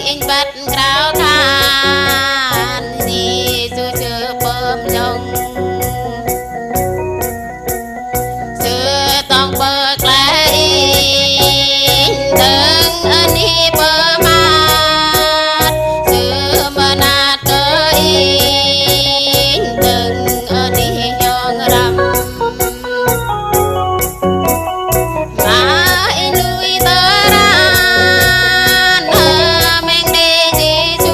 anh bắt rào than gì dù chưa bơm dòng chưa tông bơ lại từng anh hi bơ mát chưa mà nát cơ in từng anh hi nhong ram mà in lui tơ ra meng đi di chu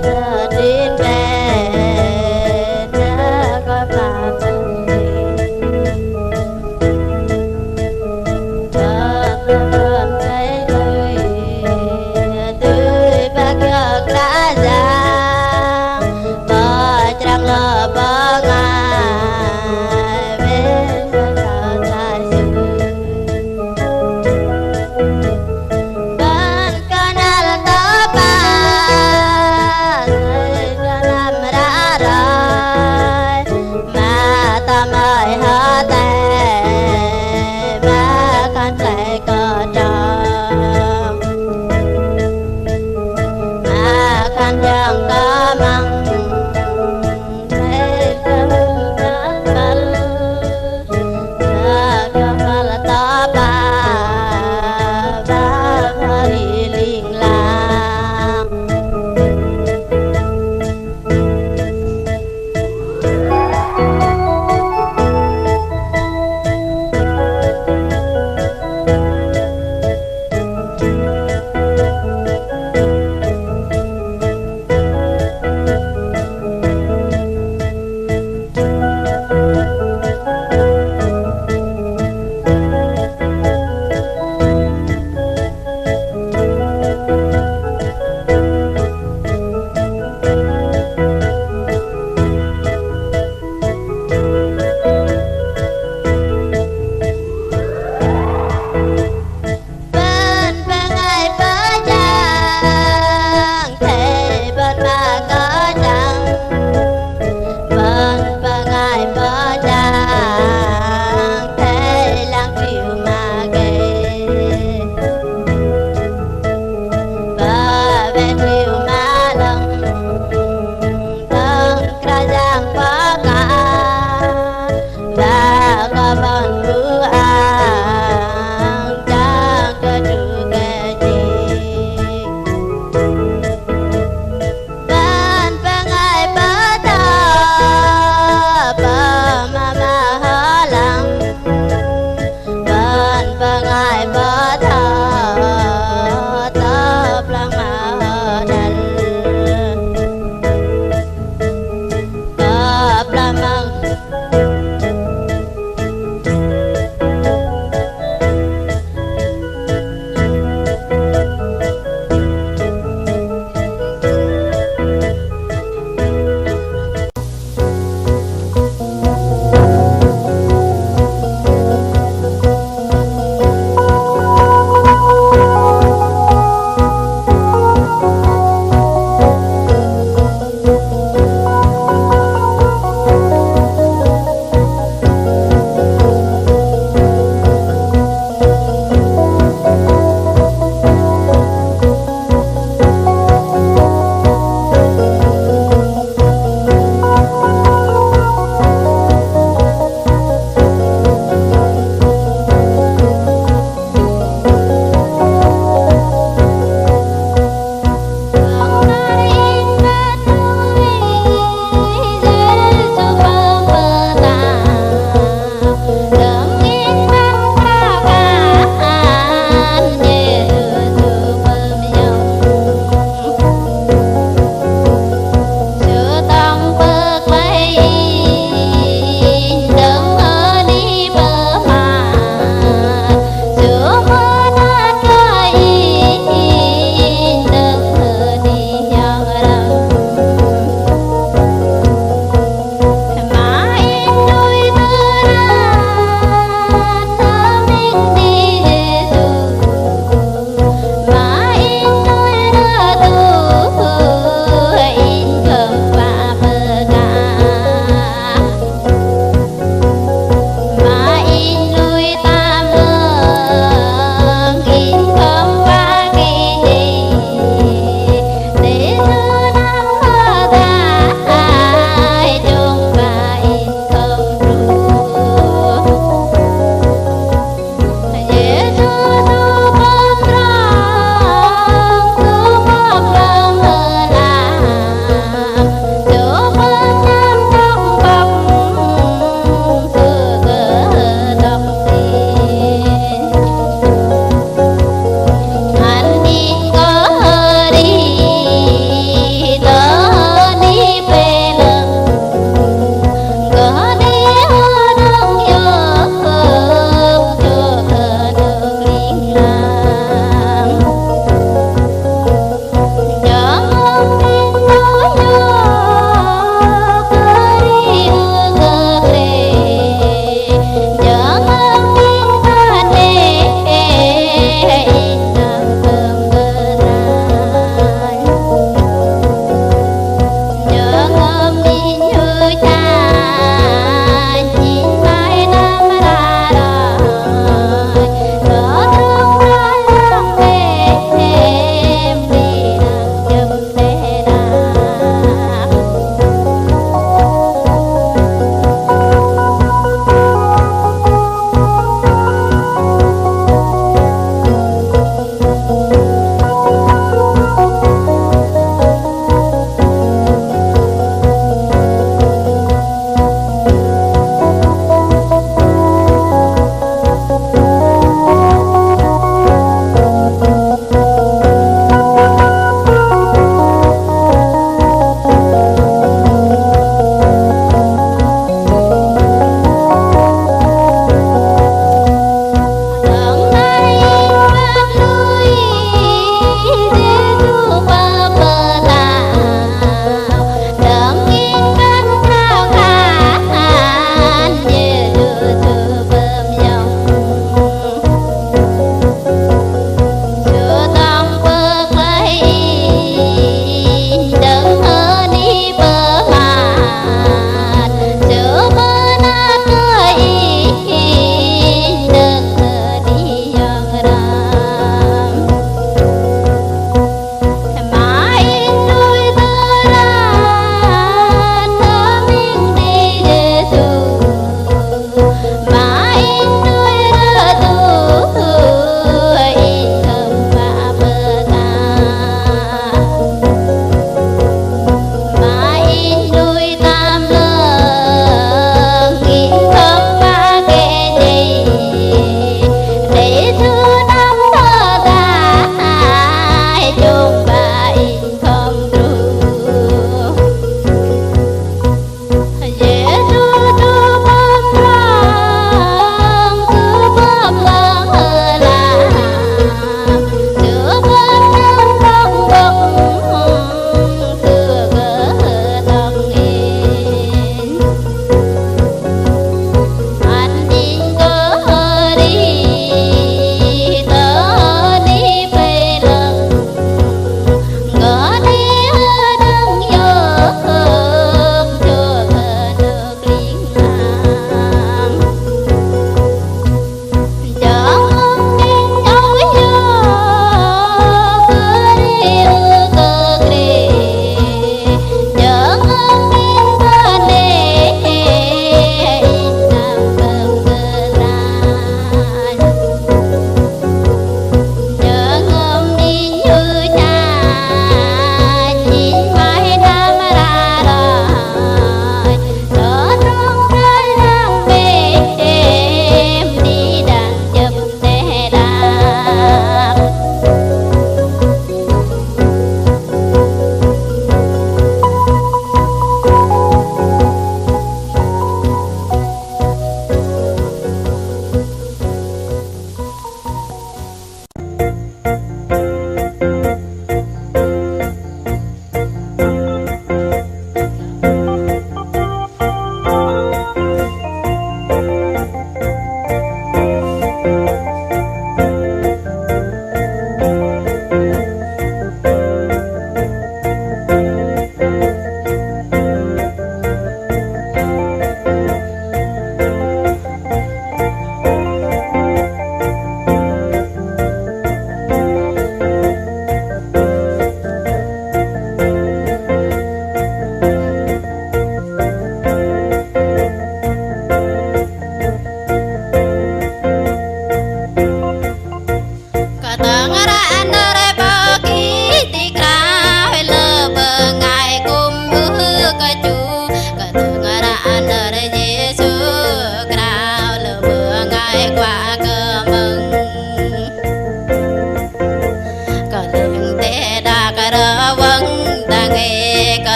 Đến về có phạm sự thật hơn cái lời tươi bác giặc đã giang bờ trăng lờ bờ ngài bên sợ trái sự ban canal ta ba làm ra rồi mà ta mời hết mà con lại có tròn mà con chẳng có mong thế không đã cần cho con là ta ba hari linh lang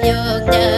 dục chợt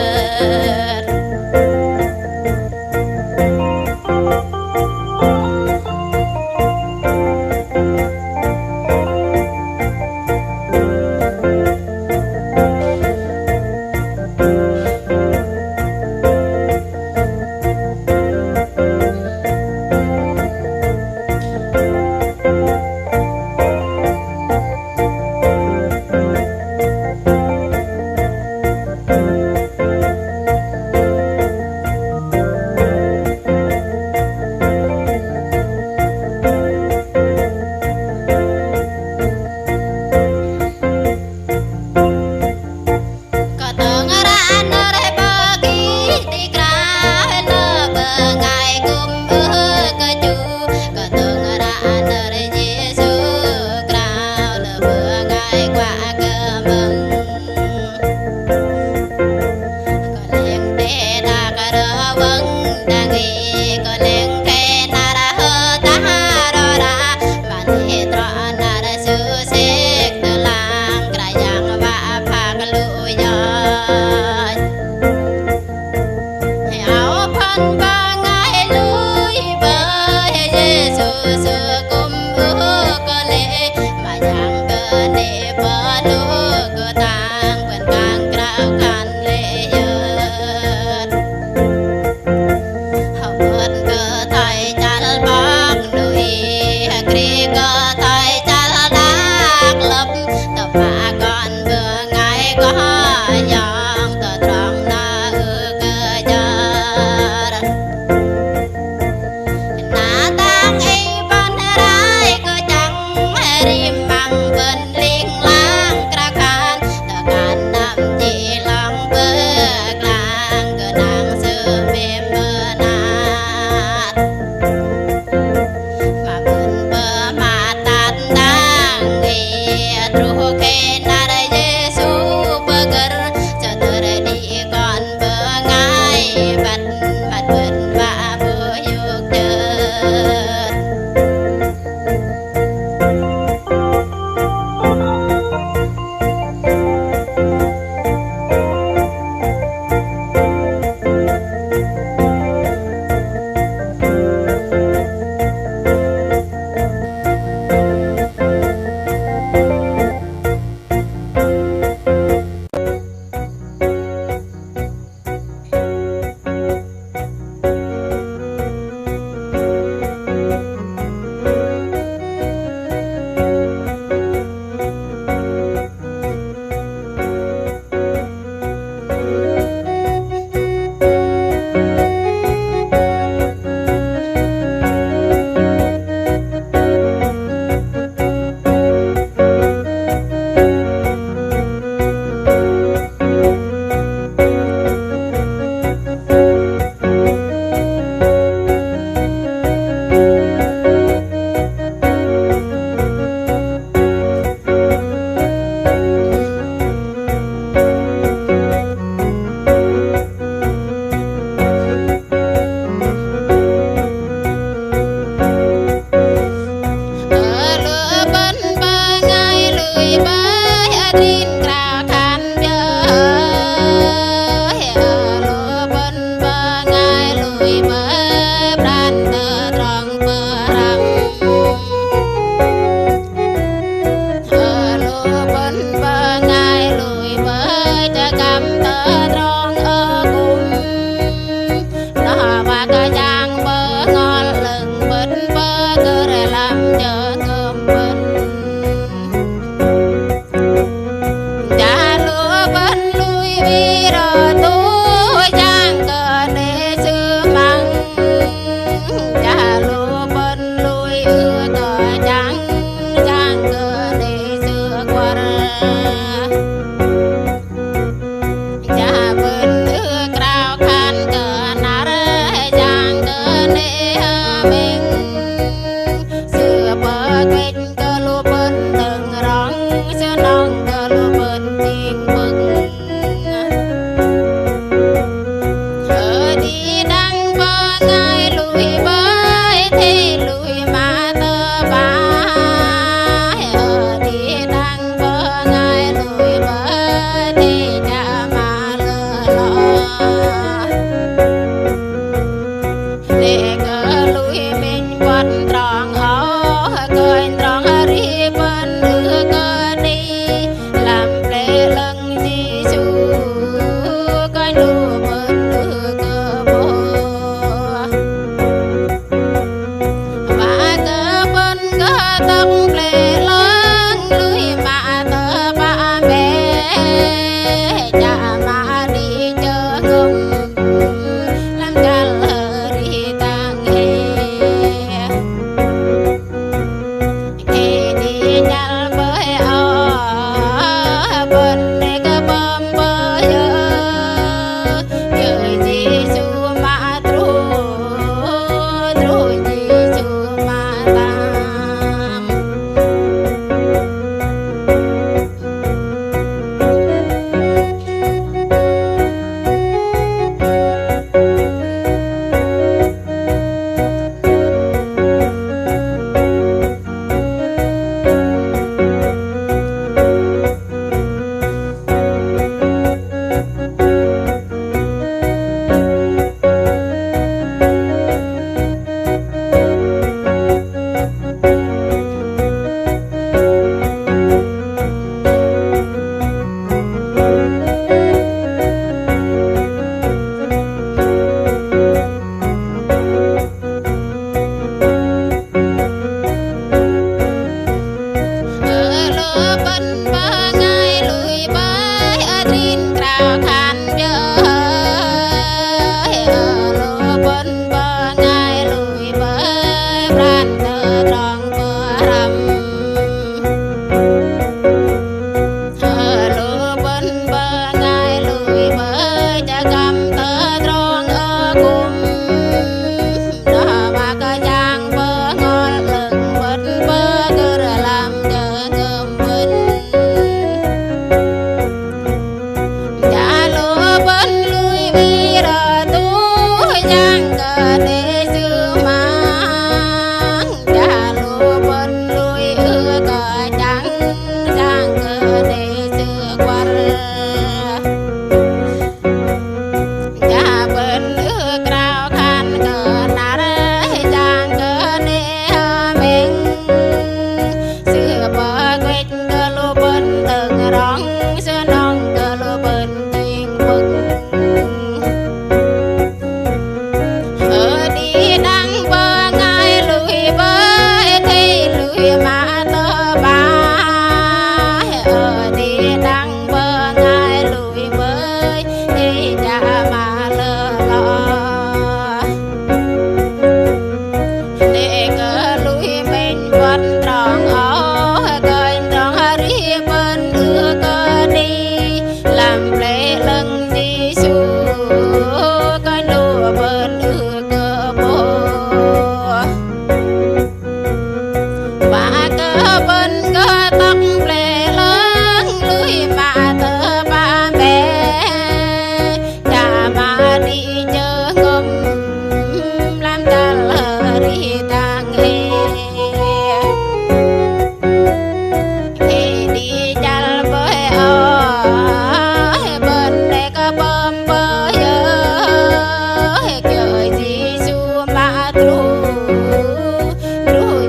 cha để xưa mang cha lúa bên lùi cờ trắng sang cờ để xưa quạt cha bên crao khan cờ nát sang cờ để mình xưa bờ quét cờ lúa bên từng rong xưa non cờ lúa bên tiếng bừng ở đi đăng bờ ngay lùi bơi thì lùi mà tơ ba ở đi đăng bờ ngay lùi bơi thì cha mà lơ lo để cờ lùi mình vẫn tròn ó cơi tròn ri bên cờ đi làm lễ lưng đi xuống coi đùa bên cờ bồ và cờ bên cờ tóc lễ lớn lưới mà tơ ba mẹ cha mà đi chơi ngâm làm cha lờ đi tang khi đi chăn với bên đây có bơm bơi trời Giêsu mà tru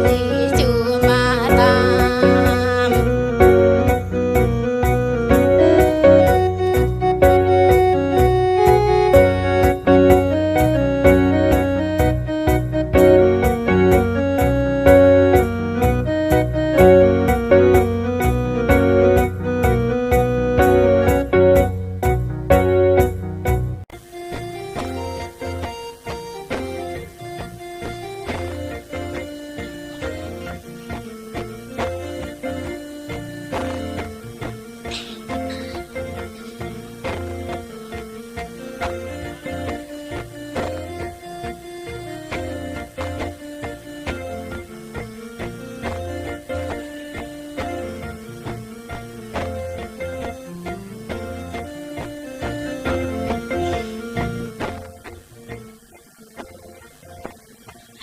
Giêsu mà tam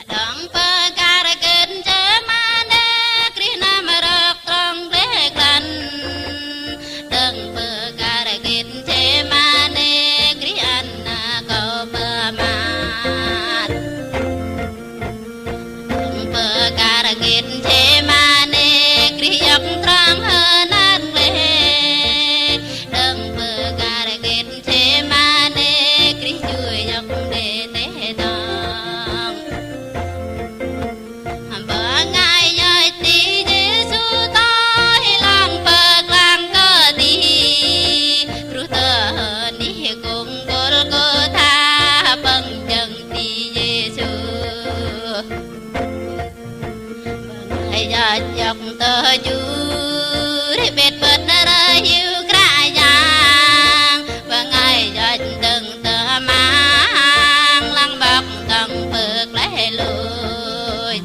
đặng bơ ca ra kinh chớ ma đa krishna mà rực trong lễ lành đặng bơ ca ra kinh chớ ma đa krishna cầu bơ ma đặng bơ ca ra kinh chớ ma đa krishna trong hơn an lễ đặng bơ ca ra kinh chớ ma đa krishna chui dọc để tế tông bờ ngay nơi tí Giêsu tôi lang bờ lang cơ đi ru tơ ni cùng Golgotha bằng chân tí Giêsu ngay giờ dọc tơ chú để bệt bật ra hiu cra giang bờ ngay giờ từng tơ mang lang bạc cầm bực lấy lùi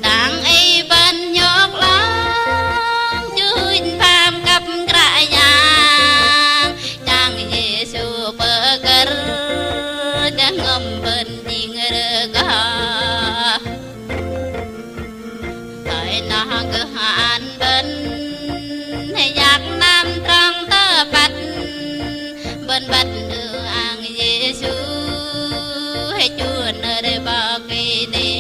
tang ấy bên nhóc láng chui phàm cặp cãi nhang chàng Giêsu bơ cờ đang ngâm bên tiếng ca thời nào cứ hạn bên hay giặc nam trong tơ bạch bên bạch đưa ang Giêsu hay chuồn ở đây bao kỳ đi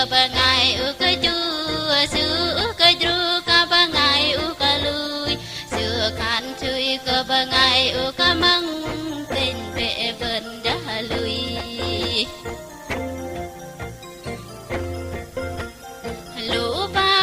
ke bangai u ke chu su ke dru ke bangai u ke lui su kan chui ke bangai u ke mang tên bệ vần đã lui lũ ba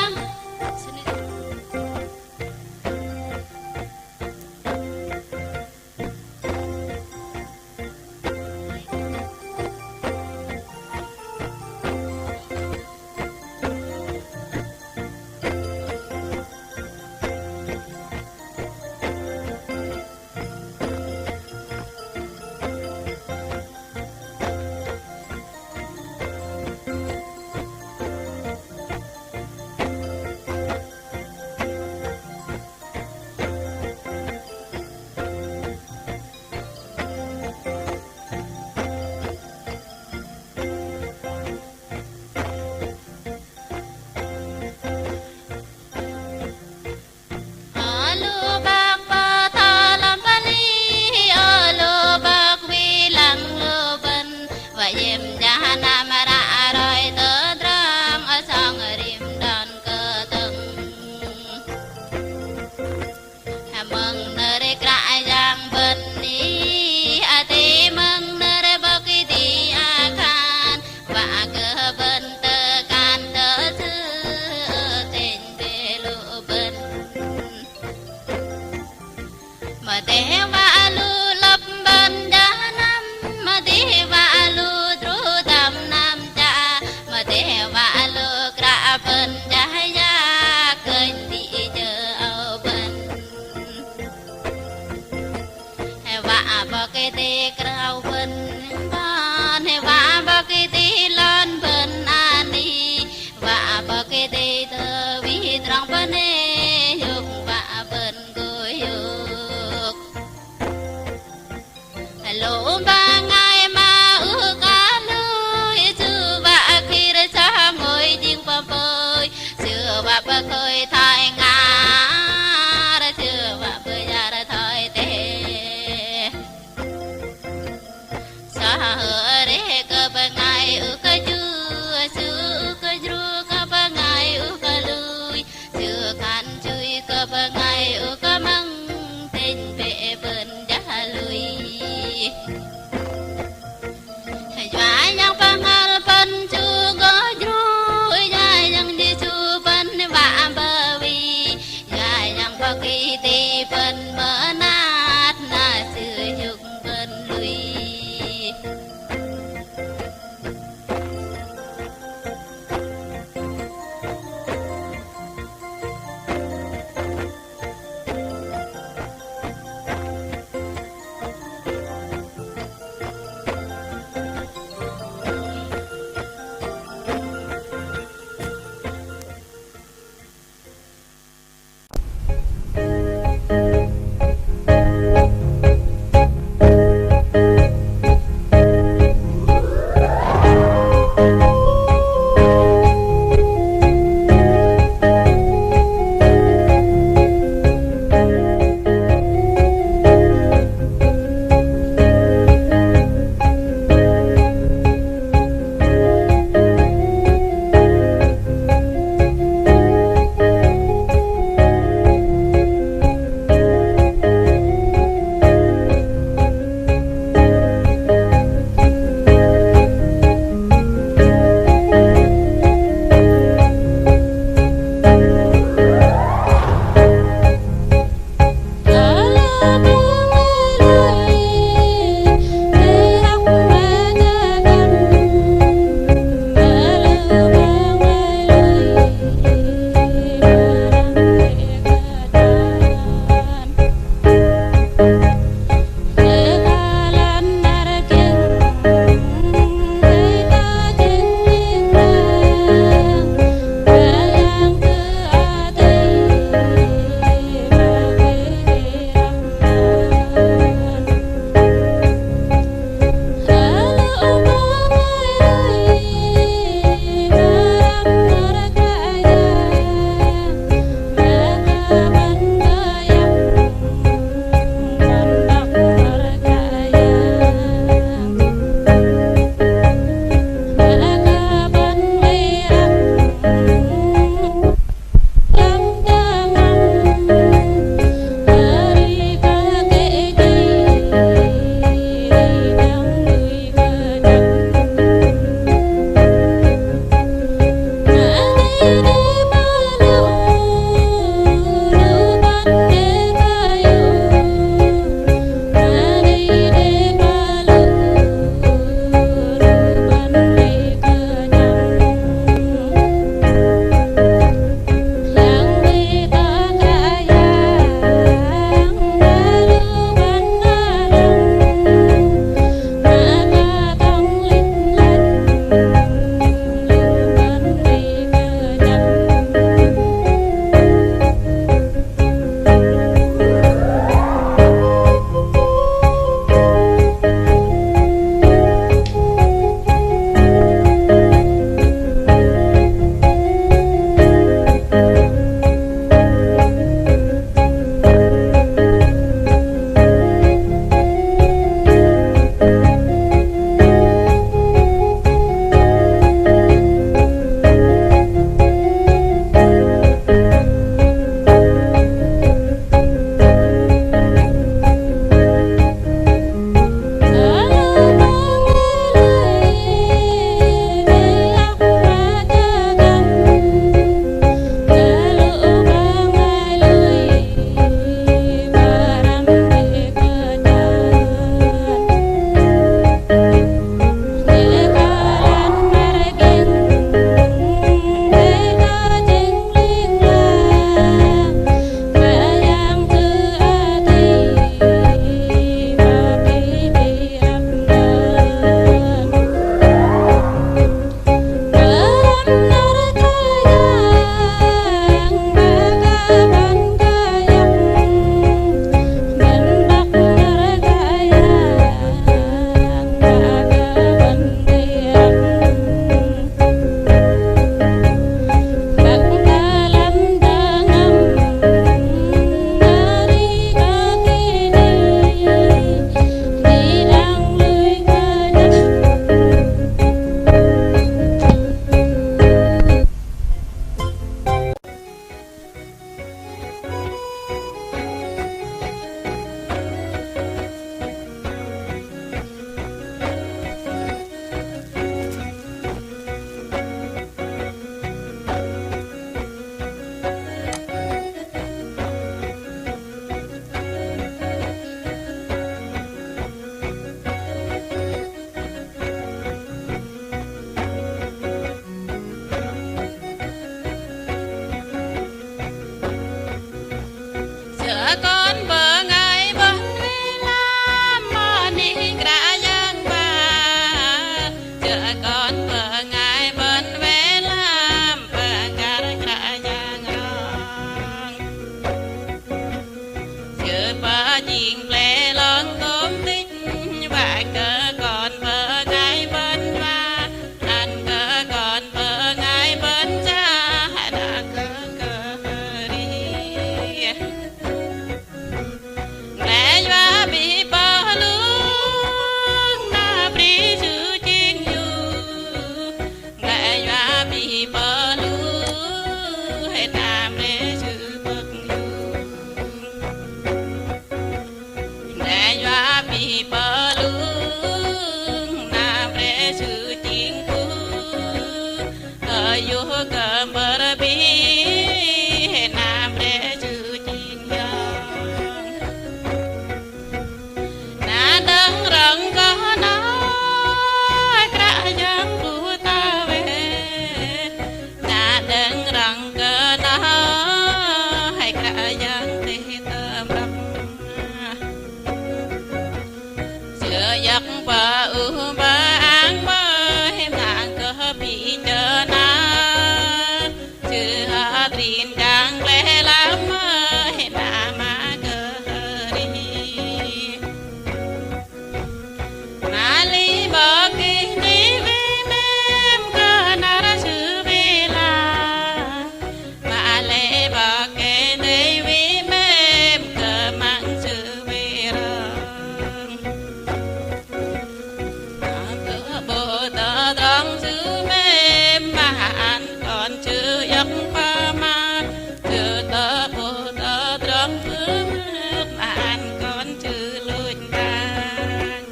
chữ mềm mà ăn còn chữ giấc ba ma chữ tơ bồ tơ trống thứ nước mà ăn còn chữ lùi tàn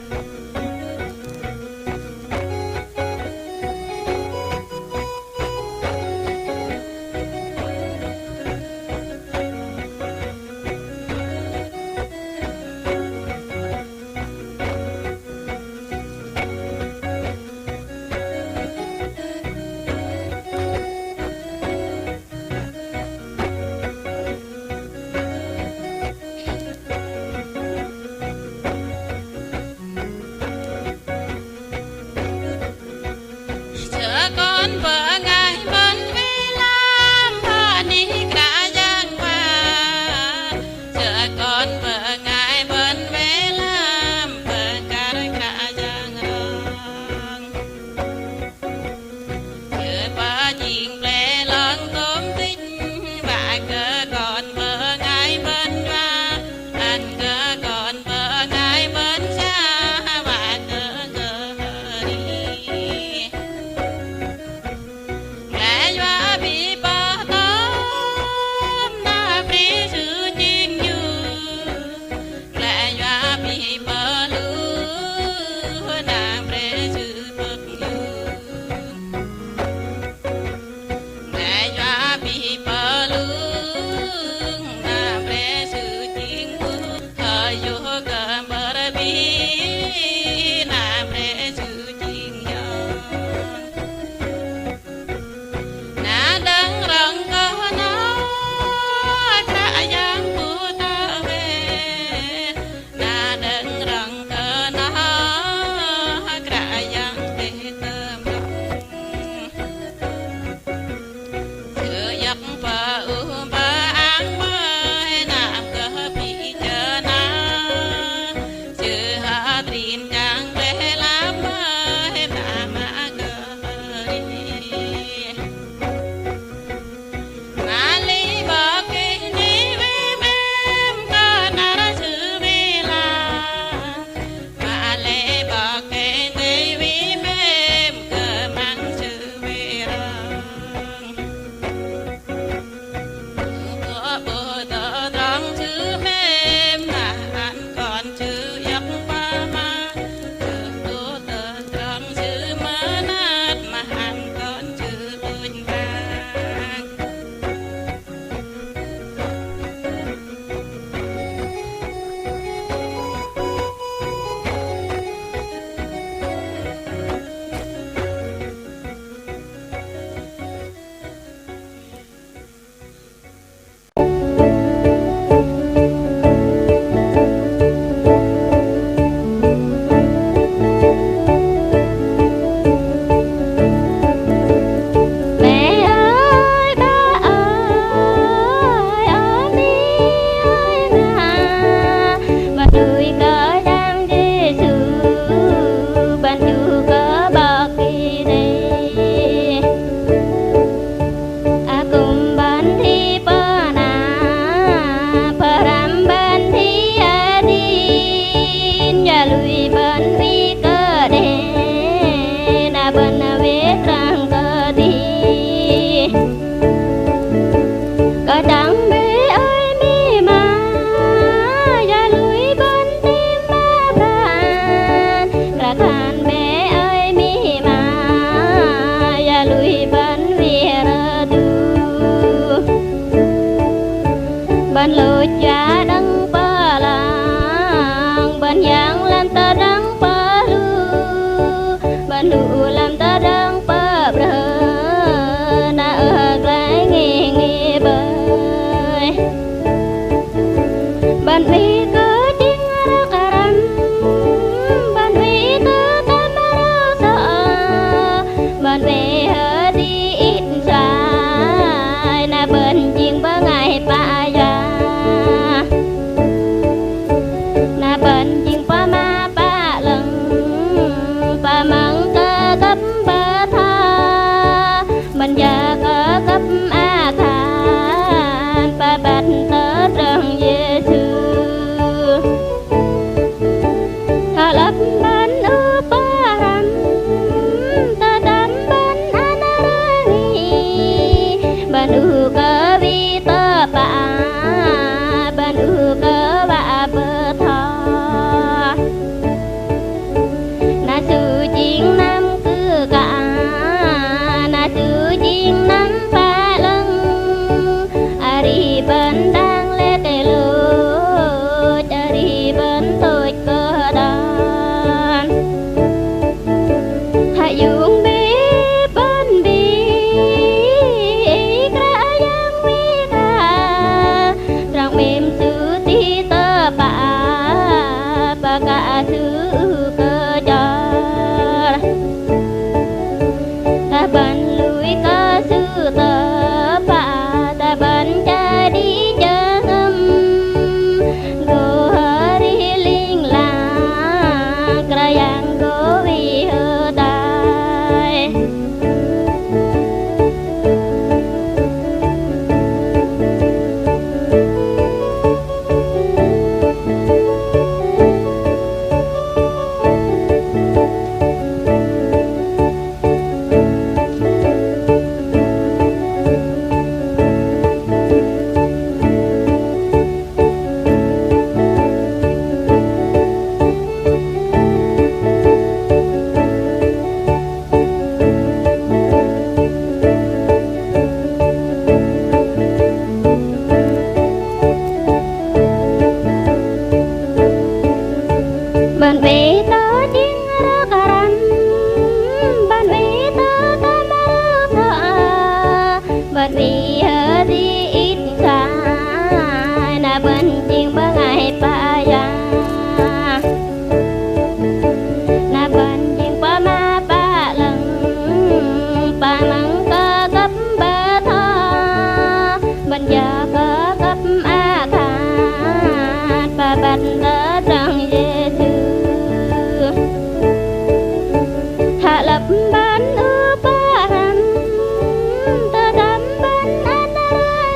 con vợ ngài vẫn vì làm thọ ni cả giang hoa chờ con vợ ngài vẫn vì làm vợ cả giang rong chờ ba nhìn lệ lon tôm tích và cờ con vợ ngài vẫn ra anh cờ con vợ ngài vẫn xa và cờ đi lẽ doa bị bỏ tóm na pri sự chiên như lẽ doa bị bỏ lũ na pri sự bậc như lẽ doa bị bỏ lũ na pri sự chiên như thời vô cờ bờ bi na pri sự chiên như na đấng răng có nó cả giang phụ ta về na đấng răng có nó cả giang tê tâm chưa giấc và ba ăn mới nam cơ bị chờ na chưa hạ tin chẳng để làm mới mà cơ đi ngã lý bỏ kỳ ni với em có nara sự vì là mà lệ bỏ kỳ ni với em cơ mang sự vì rằng có bồ tơ trăng chữ mềm là ăn còn chữ giấc ba ma chữ bồ tơ trăng chữ mơ nát mà ăn còn chữ lùi vàng mẹ ơi ba ơi ở đi ơi ngà bà nuôi cỡ đang Giêsu ban chu cỡ bậc kỳ đi cùng ban thi bơ na bơ ram ban thi đi nhà lùi ban vi cỡ đê na ban vết răng cỡ đi cỡ đắng bê ơi mi mà nhà lùi ban tim ba bàn cả khan bê ơi mi mà nhà lùi ban vi ra du ban lùi cha đắng ba làng ban giang lan ta đắng ba lu ban lù làm ta đắng ba bờ na ở lại nghe nghe bơi ban mi cứ tiếng ra karam ban mi cứ tâm ra sợ ban mi hơ đi ít dài na bên chiên ba ngày ba ya na bên chiên ba ma ba lần ba măng cơ cấp ba tha mình giờ cơ cấp a khan ba bạch tớ trần Giêsu thà lập ban ư ba ram ta đắm ba Ban bê tơ chinh rơ cà răm, ban bê tơ tam rơ thơ, ban bê hơ đi ít xa, na ban chinh bơ ngày pa ya, na ban chinh pa ma pa lăng, pa măng cơ cấp bơ thơ, ban giờ cơ cấp a khát, pa ban tơ trăng Giêsu. Hạ lập ban ư ba hằng tơ đam ban an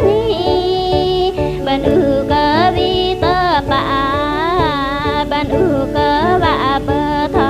ni ban ư cơ vi tơ ba ban ư cơ ba bơ tha.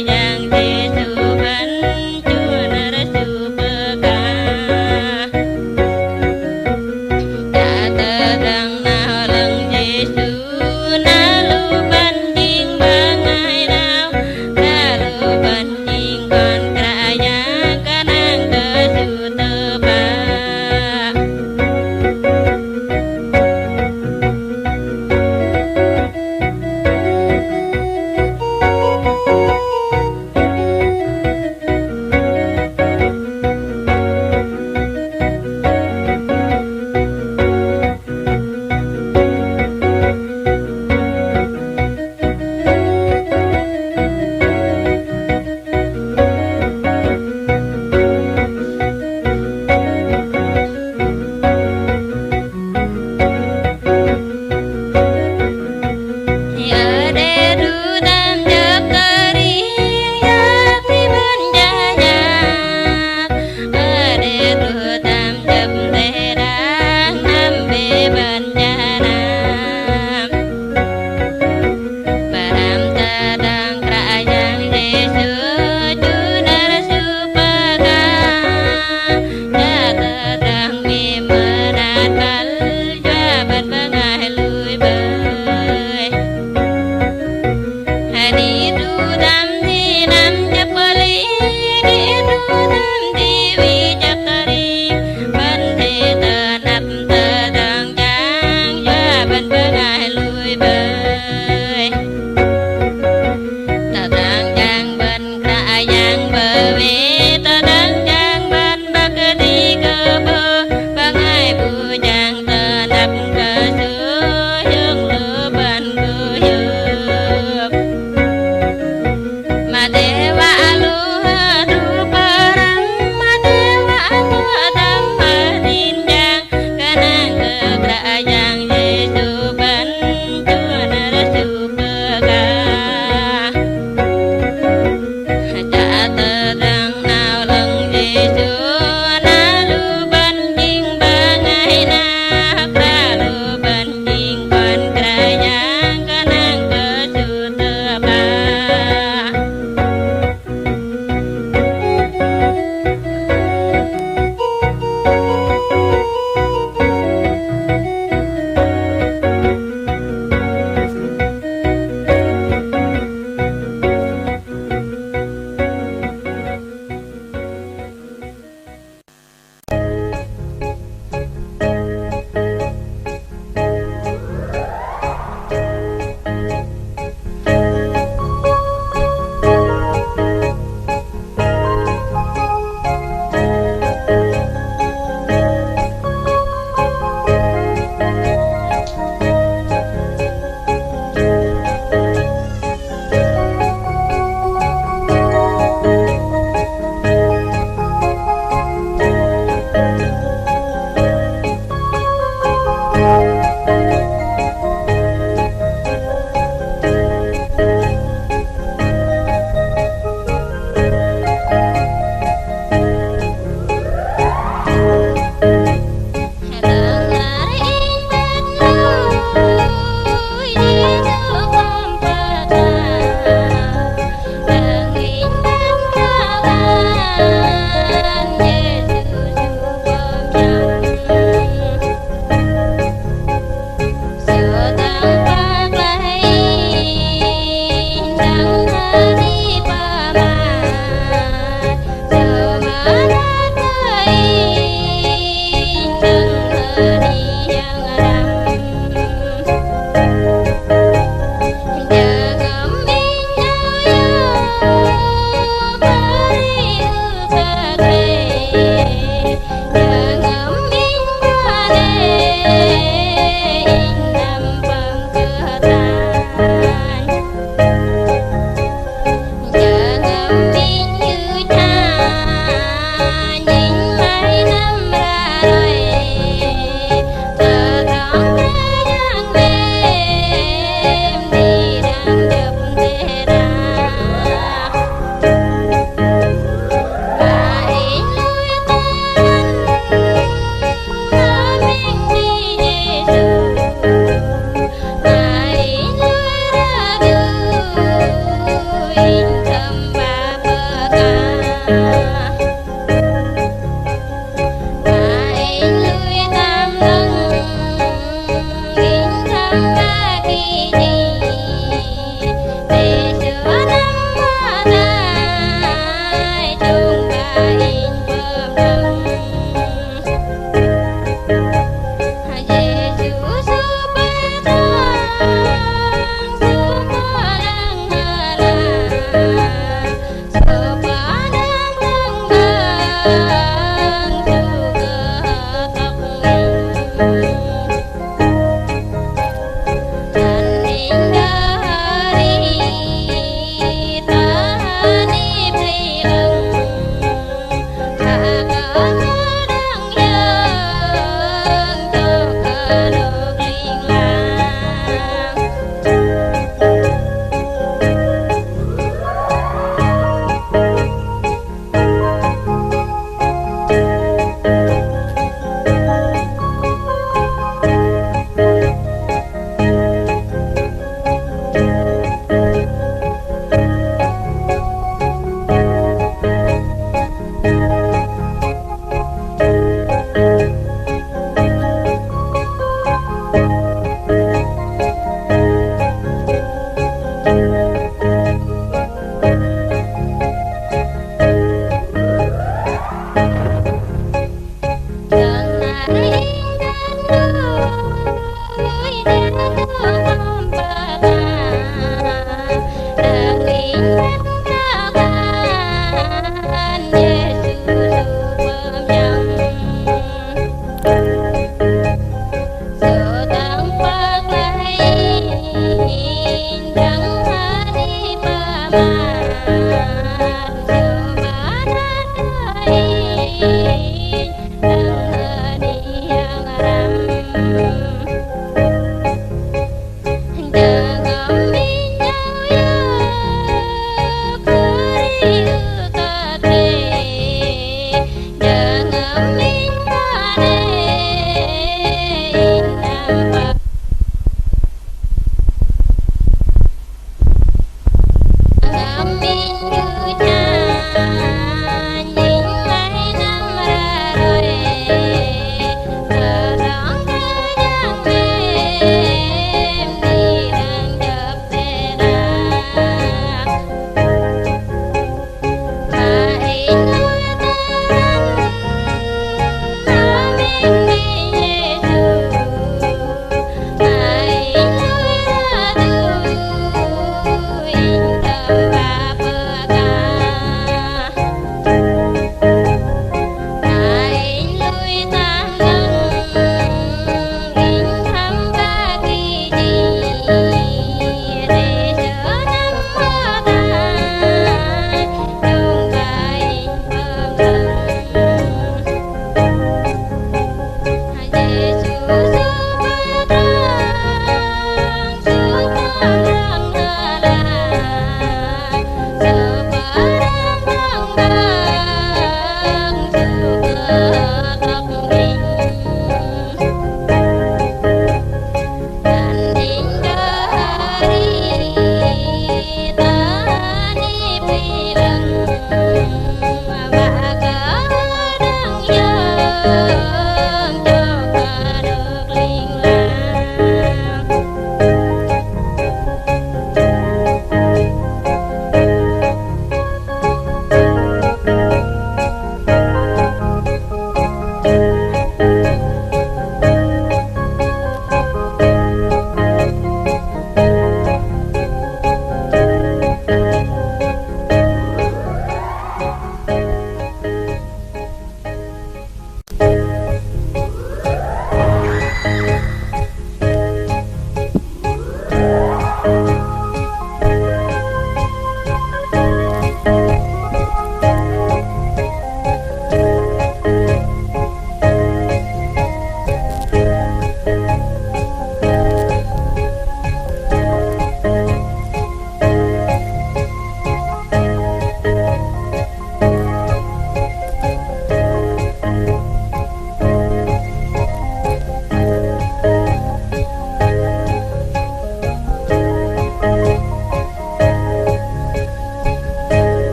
Yang Yesu ban chu na ra chu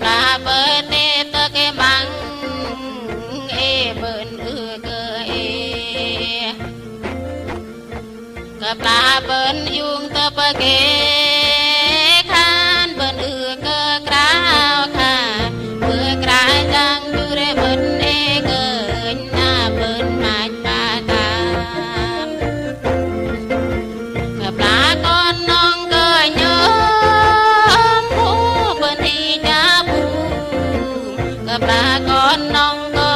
ปลาเปิดเนตะเกมังเอเปินเกเอกับปลาเปินยุงตะปะเกคานเปินเกกราวค่ะเมื่อกราจังดูเรเปินเอเกินหน้าเปินมาปาตามกับปลาก้อนน้องเกยโยปลาก้อนน้องก็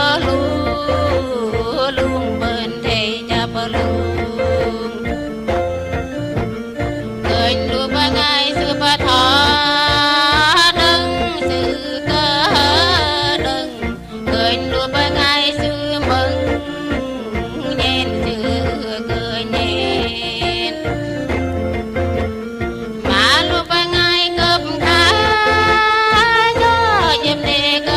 ลุงเบิ่นเทจะปลุงเกิดรู้ว่าไงซื้อปลาทอดึงซื้อก็ดึงเกิดรู้ว่าไงซื้อมึงเย็นซื้อเกิดเย็นมารู้ว่าไงกับข้าย่อเย็บเด็ก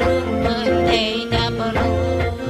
ลุงเปินเทจะปลุง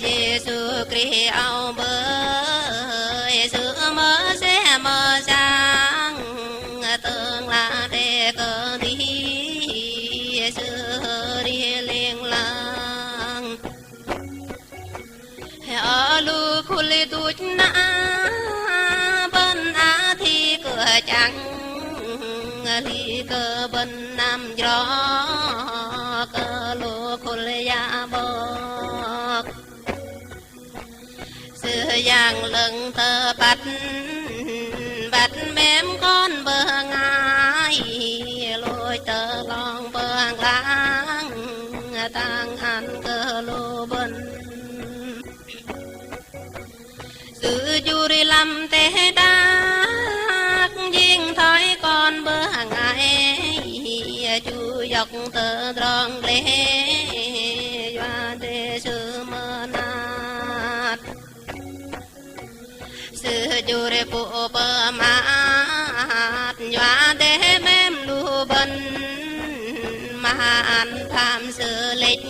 Giêsu Christ ao bơi sữa mơ sẽ mơ sáng tương là để cờ đi xưa đi liên lang ở lu khu lê tụt na bên á thì cửa trắng cơ bên nam gió cơ lô khôn ya bọc xưa giang lưng thơ bạch bạch mém con bờ ngài lôi tơ lòng bờ láng tang ăn cơ lô bên sự du đi làm tế đắc duyên thói con bơ ngày chu dọc tơ tròn lê doa tê sư mơ nát sự du đi phụ bơ mát doa tê mem lu bần mà ăn tham sự lịch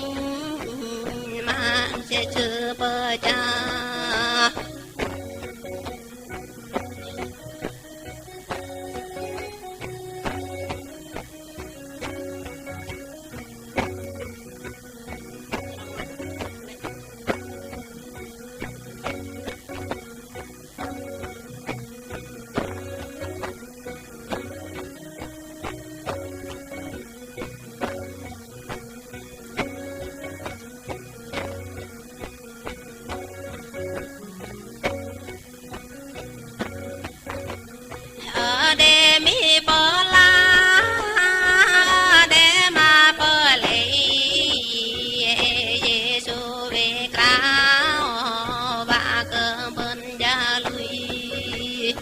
mà sẽ sư bơ cha để mi bơ la để mà bơ lệ Giêsu về cao và cơ bên gia lui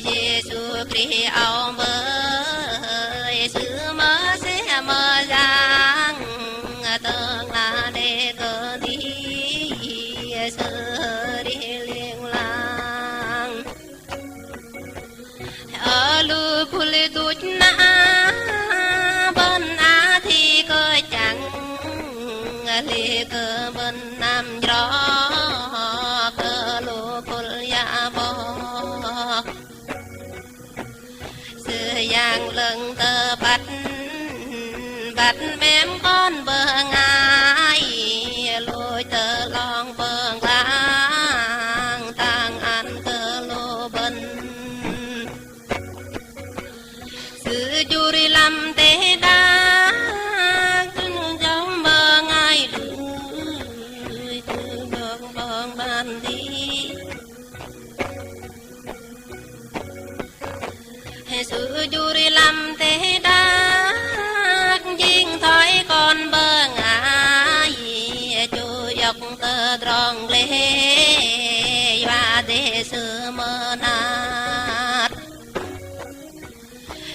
Giêsu Christ ông ơi sự mơ sẽ mơ giang tương là để cơ đi sự đi liên lang ở lu phuli tút na bên á thì cơ chẳng lì cơ bên nam gió cơ lu phul ya bo sự giang lưng tơ bạch bạch mém con bờ ngài lôi tơ lòng bờ láng tang ăn cơ lô bên sự du đi làm tế đa trong bờ ngài đuôi từ đường bờ bàn đi sự du đi làm tế đa duyên thói con bờ ngài chu dọc tơ tròn lê và để sự mơ nát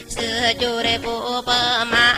sự chu để phụ bờ mà